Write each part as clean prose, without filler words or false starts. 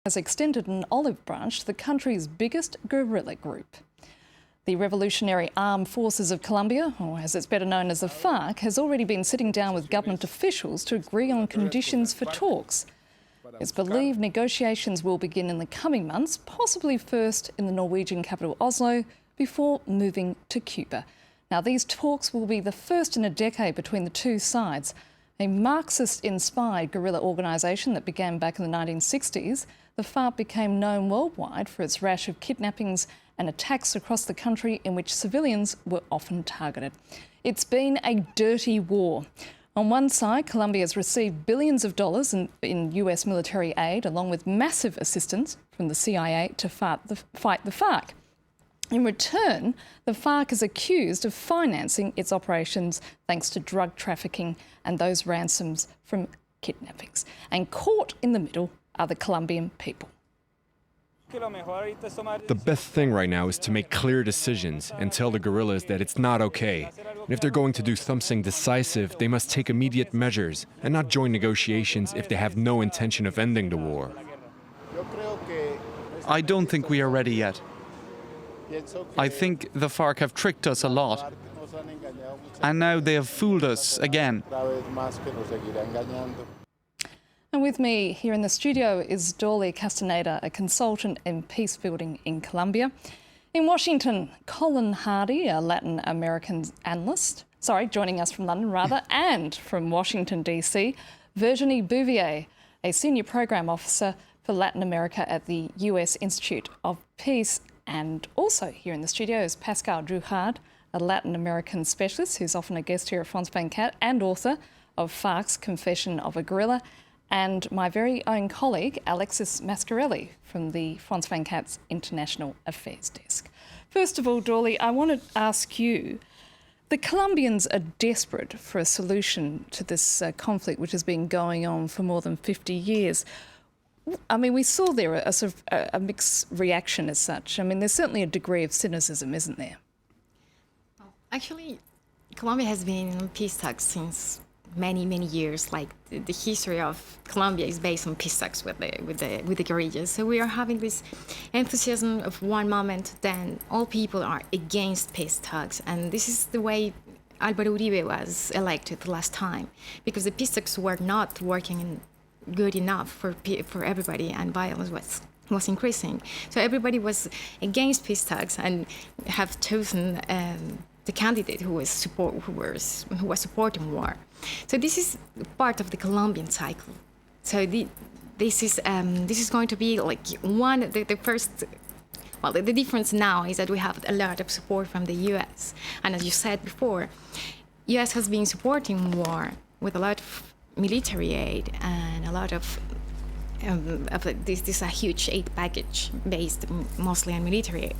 has extended an olive branch to the country's biggest guerrilla group. The Revolutionary Armed Forces of Colombia, or as it's better known as the FARC, has already been sitting down with government officials to agree on conditions for talks. It's believed negotiations will begin in the coming months, possibly first in the Norwegian capital Oslo, before moving to Cuba. Now, these talks will be the first in a decade between the two sides. A Marxist-inspired guerrilla organisation that began back in the 1960s, the FARC became known worldwide for its rash of kidnappings and attacks across the country in which civilians were often targeted. It's been a dirty war. On one side, Colombia has received billions of dollars in US military aid, along with massive assistance from the CIA to fight the FARC. In return, the FARC is accused of financing its operations thanks to drug trafficking and those ransoms from kidnappings. And caught in the middle are the Colombian people. The best thing right now is to make clear decisions and tell the guerrillas that it's not okay. And if they're going to do something decisive, they must take immediate measures and not join negotiations if they have no intention of ending the war. I don't think we are ready yet. I think the FARC have tricked us a lot. And now they have fooled us again. And with me here in the studio is Dorley Castaneda, a consultant in peace building in Colombia. In Washington, Colin Hardy, a Latin American analyst, joining us from London rather, and from Washington DC, Virginie Bouvier, a senior program officer for Latin America at the US Institute of Peace. And also here in the studio is Pascal Drouhard, a Latin American specialist who's often a guest here at France 24 and author of FARC's Confession of a Guerrilla, and my very own colleague, Alexis Mascarelli, from the France 24's International Affairs Desk. First of all, Dorley, I want to ask you, the Colombians are desperate for a solution to this conflict which has been going on for more than 50 years. I mean, we saw there a sort of a mixed reaction as such. I mean, there's certainly a degree of cynicism, isn't there? Actually, Colombia has been in peace talks since many years. Like the history of Colombia is based on peace talks with the guerrillas. So we are having this enthusiasm of one moment, then all people are against peace talks, and this is the way Álvaro Uribe was elected last time, because the peace talks were not working good enough for everybody, and violence was increasing. So everybody was against peace talks and have chosen the candidate who was supporting war. So this is part of the Colombian cycle. So this is going to be like the first. Well, the difference now is that we have a lot of support from the US, and as you said before, US has been supporting war with a lot of military aid and a lot of this is a huge aid package based mostly on military aid,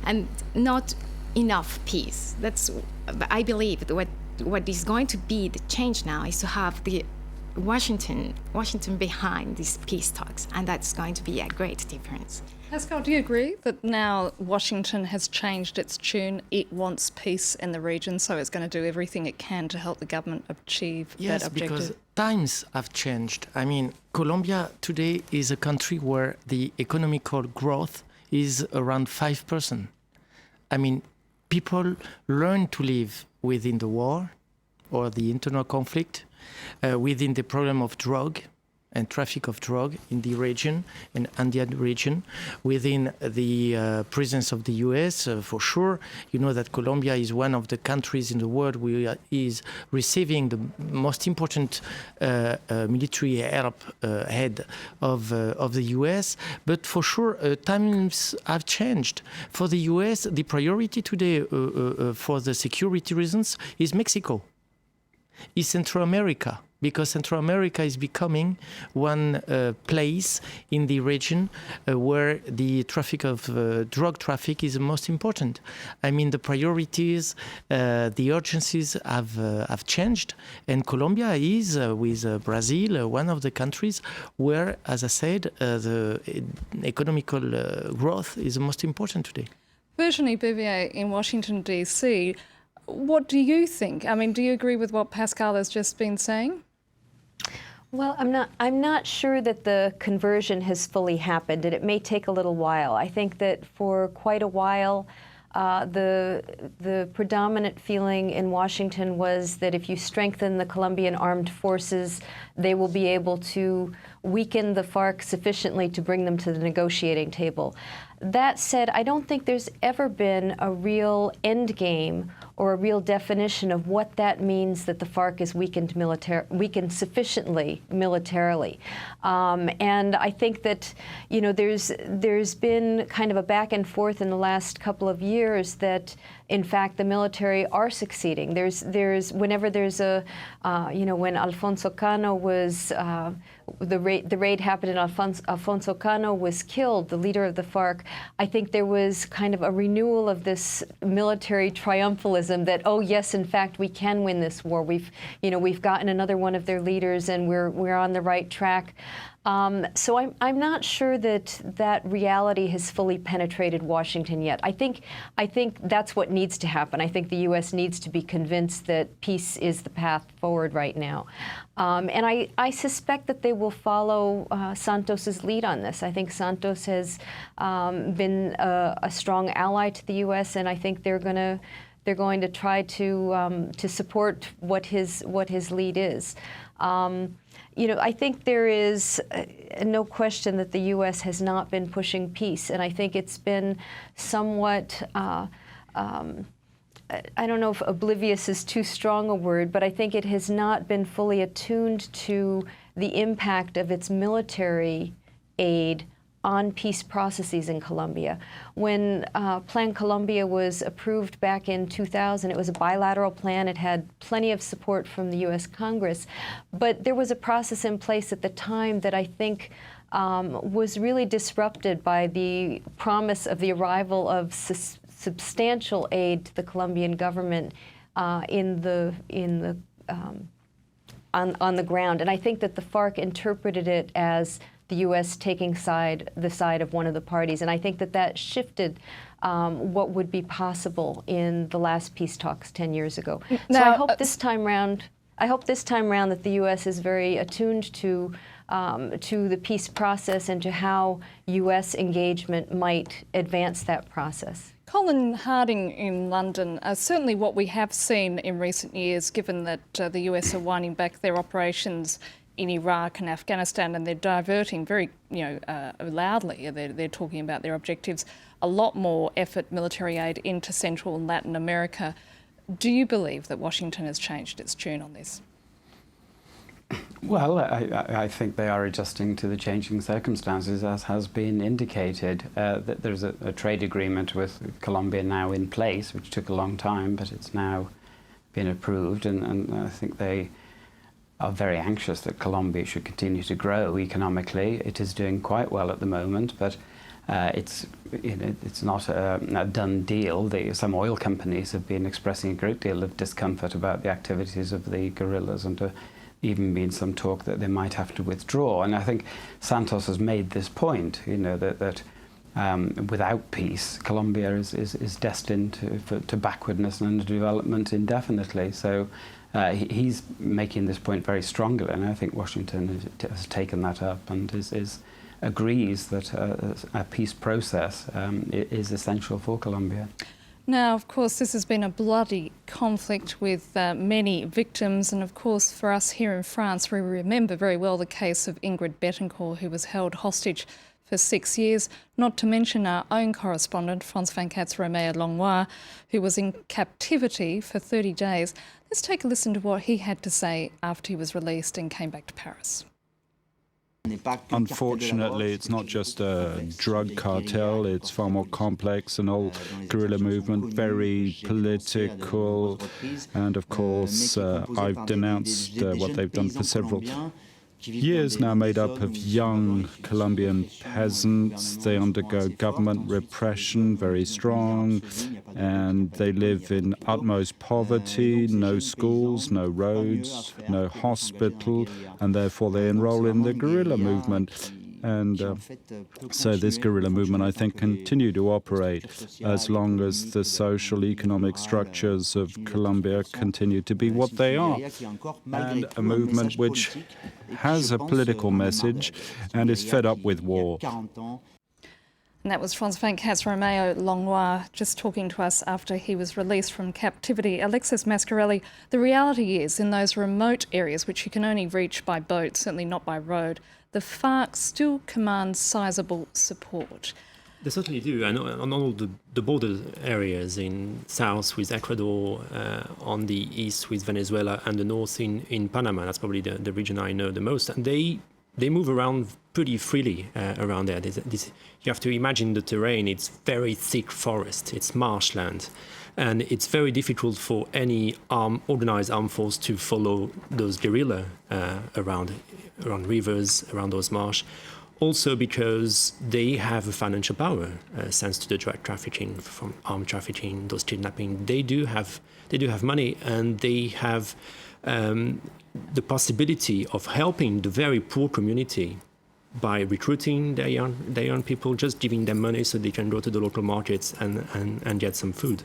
and not enough peace. That's, I believe, what is going to be the change now is to have the Washington behind these peace talks, and that's going to be a great difference. Pascal, do you agree that now Washington has changed its tune? It wants peace in the region, so it's going to do everything it can to help the government achieve that objective? Yes, because times have changed. I mean, Colombia today is a country where the economical growth is around 5%. I mean, people learn to live within the war or the internal conflict, within the problem of drug and traffic of drug in the region, in Andean region, within the presence of the US, for sure. You know that Colombia is one of the countries in the world who is receiving the most important military help ahead of the US. But for sure, times have changed. For the US, the priority today for the security reasons is Mexico, is Central America, because Central America is becoming one place in the region where the traffic of drug traffic is the most important. I mean, the priorities, the urgencies have changed, and Colombia is, with Brazil, one of the countries where, as I said, the economical growth is the most important today. Virginie Bouvier in Washington, DC, what do you think? I mean, do you agree with what Pascal has just been saying? Well, I'm not sure that the conversion has fully happened, and it may take a little while. I think that for quite a while, the predominant feeling in Washington was that if you strengthen the Colombian armed forces, they will be able to weaken the FARC sufficiently to bring them to the negotiating table. That said, I don't think there's ever been a real end game or a real definition of what that means that the FARC is weakened sufficiently militarily. And I think that, you know, there's been kind of a back and forth in the last couple of years that, in fact, the military are succeeding. There's whenever there's a, you know, when Alfonso Cano was, the raid happened and Alfonso Cano was killed, the leader of the FARC, I think there was kind of a renewal of this military triumphalism that, oh yes, in fact, we can win this war. We've gotten another one of their leaders and we're on the right track. So I'm not sure that reality has fully penetrated Washington yet. I think that's what needs to happen. I think the U.S. needs to be convinced that peace is the path forward right now. And I suspect that they will follow Santos's lead on this. I think Santos has been a strong ally to the U.S., and I think they're going to try to support what his lead is. You know, I think there is no question that the U.S. has not been pushing peace, and I think it's been somewhat, I don't know if oblivious is too strong a word, but I think it has not been fully attuned to the impact of its military aid on peace processes in Colombia. When Plan Colombia was approved back in 2000, it was a bilateral plan. It had plenty of support from the U.S. Congress. But there was a process in place at the time that I think was really disrupted by the promise of the arrival of substantial aid to the Colombian government on the ground. And I think that the FARC interpreted it as the U.S. taking the side of one of the parties. And I think that shifted what would be possible in the last peace talks 10 years ago. So I hope this time round that the U.S. is very attuned to the peace process and to how U.S. engagement might advance that process. Colin Harding in London, certainly what we have seen in recent years, given that the US are winding back their operations in Iraq and Afghanistan, and they're diverting very, loudly. They're talking about their objectives. A lot more effort, military aid into Central and Latin America. Do you believe that Washington has changed its tune on this? Well, I think they are adjusting to the changing circumstances, as has been indicated. That there's a trade agreement with Colombia now in place, which took a long time, but it's now been approved, and I think they are very anxious that Colombia should continue to grow economically. It is doing quite well at the moment, but it's not a done deal. Some oil companies have been expressing a great deal of discomfort about the activities of the guerrillas, and even been some talk that they might have to withdraw. And I think Santos has made this point, that without peace, Colombia is destined to backwardness and underdevelopment indefinitely. So he's making this point very strongly, and I think Washington has taken that up and agrees that a peace process is essential for Colombia. Now, of course, this has been a bloody conflict with many victims, and of course for us here in France, we remember very well the case of Ingrid Betancourt, who was held hostage for 6 years, not to mention our own correspondent, France 24's Romain Langlois, who was in captivity for 30 days. Let's take a listen to what he had to say after he was released and came back to Paris. Unfortunately, it's not just a drug cartel, it's far more complex, an old guerrilla movement, very political, and of course I've denounced what they've done for several years now, made up of young Colombian peasants. They undergo government repression, very strong, and they live in utmost poverty, no schools, no roads, no hospital, and therefore they enroll in the guerrilla movement. And so this guerrilla movement, I think, continue to operate as long as the social economic structures of Colombia continue to be what they are. And a movement which has a political message and is fed up with war. And that was Francois Romeo Langlois just talking to us after he was released from captivity. Alexis Mascarelli, the reality is in those remote areas which you can only reach by boat, certainly not by road, the FARC still command sizable support. They certainly do, and on all the border areas in south with Ecuador, on the east with Venezuela, and the north in Panama. That's probably the region I know the most. And they move around pretty freely around there. You have to imagine the terrain. It's very thick forest. It's marshland. And it's very difficult for any organized armed force to follow those guerrilla around rivers, around those marsh. Also because they have a financial power, thanks to the drug trafficking, from armed trafficking, those kidnapping. They do have money, and they have the possibility of helping the very poor community by recruiting their young people, just giving them money so they can go to the local markets and get some food.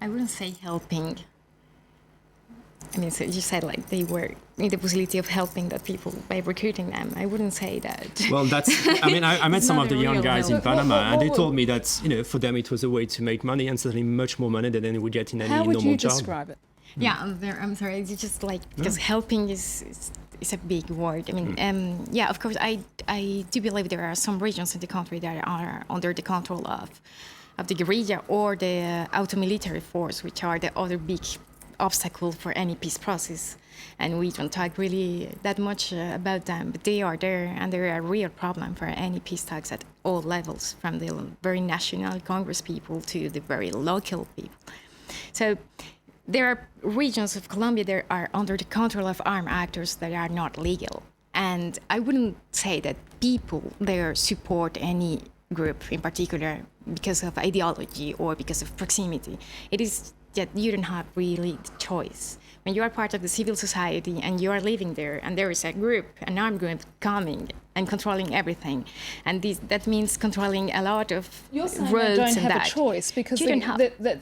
I wouldn't say helping. I mean, so you said like they were in the possibility of helping the people by recruiting them. I wouldn't say that. Well, I met some of the young guys in Panama, and they told me that, for them it was a way to make money, and certainly much more money than they would get in any normal job. How would you describe it? Yeah, I'm sorry. It's just like, because helping is a big word. I mean, yeah, of course, I do believe there are some regions in the country that are under the control of the guerrilla or the auto-military force, which are the other big obstacle for any peace process. And we don't talk really that much about them, but they are there, and they're a real problem for any peace talks at all levels, from the very national Congress people to the very local people. So there are regions of Colombia that are under the control of armed actors that are not legal. And I wouldn't say that people there support any group in particular because of ideology or because of proximity. It is that you don't have really the choice. When you are part of the civil society and you are living there, and there is a group, an armed group coming and controlling everything, and that means controlling a lot of You're saying roads they don't and have that. a choice because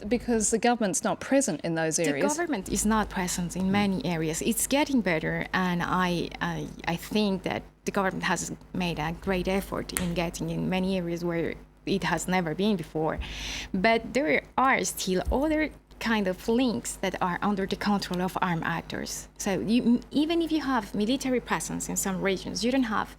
because the government's not present in those areas. The government is not present in many areas. It's getting better, and I think that the government has made a great effort in getting in many areas where it has never been before. But there are still other kind of links that are under the control of armed actors. So even if you have military presence in some regions, you don't have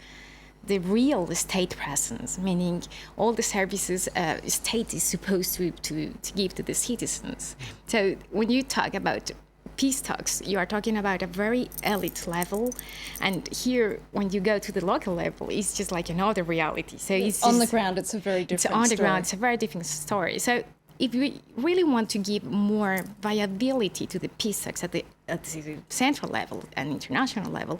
the real state presence, meaning all the services state is supposed to give to the citizens. So when you talk about peace talks, you are talking about a very elite level, and here when you go to the local level, it's just like another reality. So it's on the ground, it's a very different story. On the ground, it's a very different story. So if we really want to give more viability to the peace talks at the central level and international level,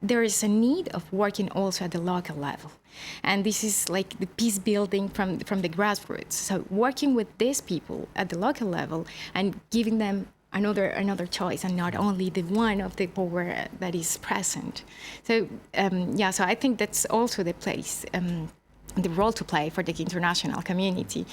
there is a need of working also at the local level. And this is like the peace building from the grassroots. So working with these people at the local level and giving them another choice, and not only the one of the power that is present. So so I think that's also the place, the role to play for the international community.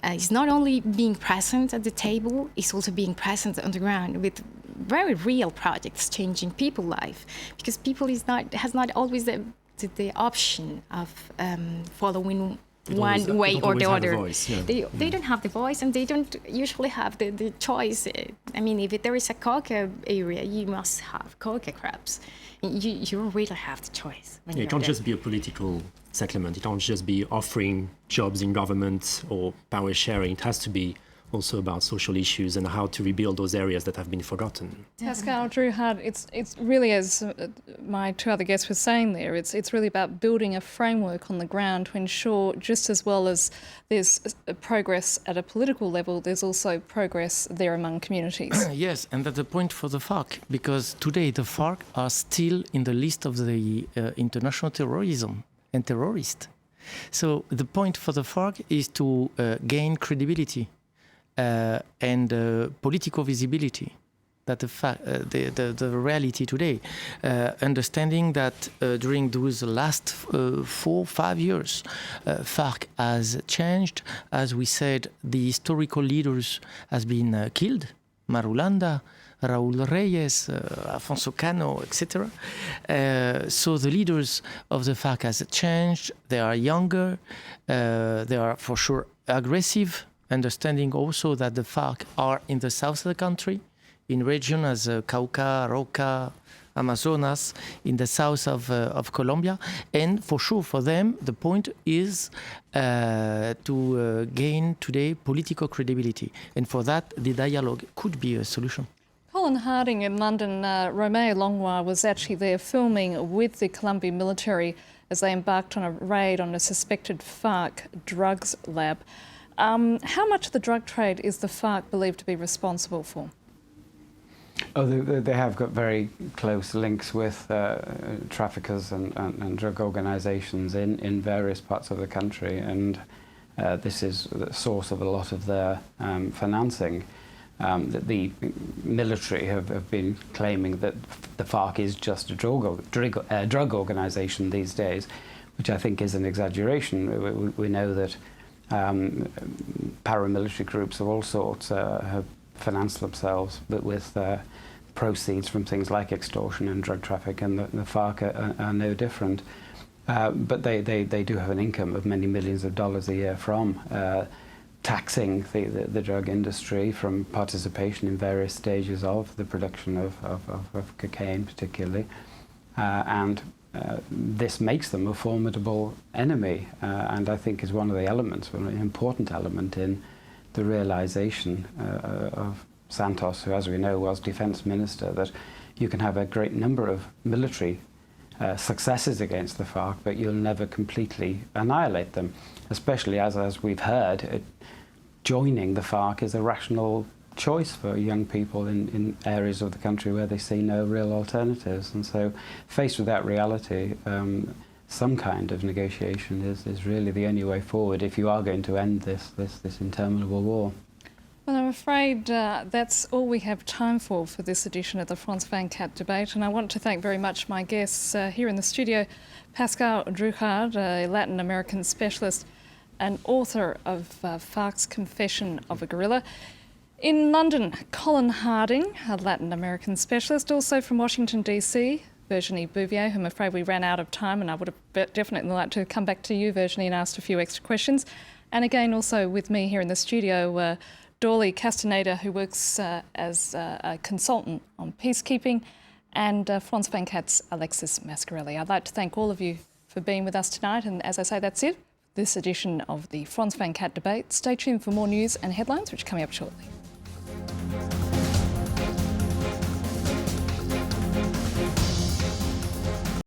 It's not only being present at the table, it's also being present on the ground with very real projects changing people's life, because people has not always the option of following one way or the other. They don't have the voice, and they don't usually have the choice. I mean, if there is a coca area, you must have coca crops. You don't really have the choice. It can't just be a political settlement. It can't just be offering jobs in government or power sharing. It has to be also about social issues and how to rebuild those areas that have been forgotten. Pascal, Drew Hart, it's really, as my two other guests were saying there, it's really about building a framework on the ground to ensure, just as well as there's progress at a political level, there's also progress there among communities. Yes, and that's the point for the FARC, because today the FARC are still in the list of the international terrorism and terrorists. So the point for the FARC is to gain credibility and political visibility. that the reality today, understanding that during those last 4-5 years, FARC has changed. As we said, the historical leaders has been killed, Marulanda, Raúl Reyes, Afonso Cano, etc. So the leaders of the FARC has changed. They are younger. They are for sure aggressive, understanding also that the FARC are in the south of the country, in regions as Cauca, Roca, Amazonas, in the south of Colombia. And for sure, for them, the point is to gain today political credibility. And for that, the dialogue could be a solution. Colin Harding in London, Romeo Longwa was actually there filming with the Colombian military as they embarked on a raid on a suspected FARC drugs lab. How much of the drug trade is the FARC believed to be responsible for? Oh, they have got very close links with traffickers and drug organisations in various parts of the country, and this is the source of a lot of their financing. The military have been claiming that the FARC is just a drug organisation these days, which I think is an exaggeration. We know that paramilitary groups of all sorts have financed themselves with proceeds from things like extortion and drug traffic, and the FARC are no different. But they do have an income of many millions of dollars a year from taxing the drug industry, from participation in various stages of the production of cocaine particularly, and this makes them a formidable enemy, and I think is one of the elements, an important element in the realization of Santos, who, as we know, was defense minister, that you can have a great number of military successes against the FARC, but you'll never completely annihilate them, especially as we've heard, joining the FARC is a rational choice for young people in areas of the country where they see no real alternatives. And so, faced with that reality, some kind of negotiation is really the only way forward if you are going to end this interminable war. Well, I'm afraid that's all we have time for this edition of the France 24 debate, and I want to thank very much my guests here in the studio, Pascal Druchard, a Latin American specialist and author of FARC's Confession of a Guerrilla. In London, Colin Harding, a Latin American specialist, also from Washington DC, Virginie Bouvier, whom I'm afraid we ran out of time, and I would have definitely liked to come back to you, Virginie, and asked a few extra questions. And again, also with me here in the studio, Dorley Castaneda, who works as a consultant on peacekeeping, and France 24's Alexis Mascarelli. I'd like to thank all of you for being with us tonight, and as I say, that's it, this edition of the France 24 debate. Stay tuned for more news and headlines, which are coming up shortly.